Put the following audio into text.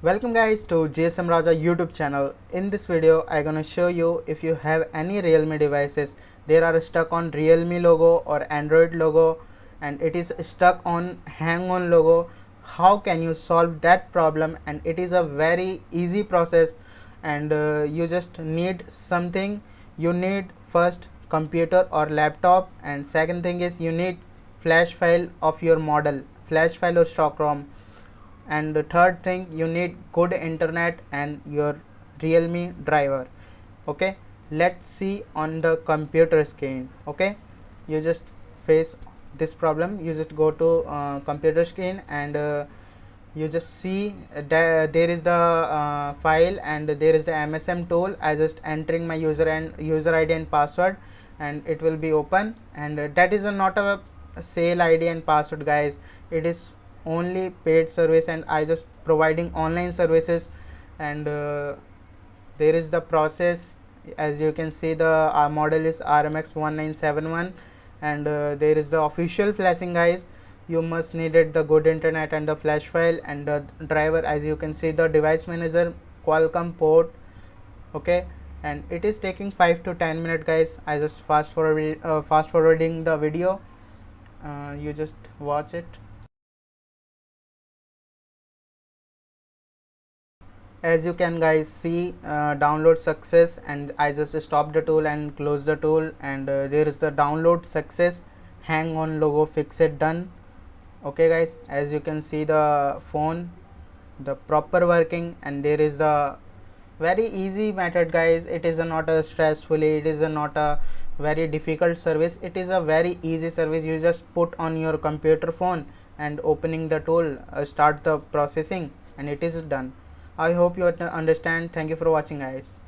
Welcome guys to JSM Raja YouTube channel. In this video I gonna show you if you have any Realme devices, they are stuck on Realme logo or Android logo and it is stuck on hang on logo. How can you solve that problem? And it is a very easy process, and you just need something. You need first computer or laptop, and second thing is you need flash file of your model, flash file or stock ROM, and the third thing you need good internet and your Realme driver. Okay, let's see on the computer screen. Okay, you just face this problem. You just go to computer screen, and you just see that there is the file and there is the MSM tool. I just entering my user ID and password, and it will be open. And that is not a sale ID and password, guys. It is only paid service, and I just providing online services. And there is the process. As you can see, the model is RMX 1971, and there is the official flashing, guys. You must needed the good internet and the flash file and the driver. As you can see, the device manager Qualcomm port. Okay, and it is taking 5 to 10 minutes, guys. I just fast forwarding the video. You just watch it. As you can guys see, download success, and I just stop the tool and close the tool, and there is the download success, hang on logo fix it done. Okay guys, as you can see the phone, the proper working, and there is the very easy method, guys. It is not a stressfully, it is not a very difficult service. It is a very easy service. You just put on your computer phone and opening the tool, start the processing, and it is done. I hope you understand. Thank you for watching, guys.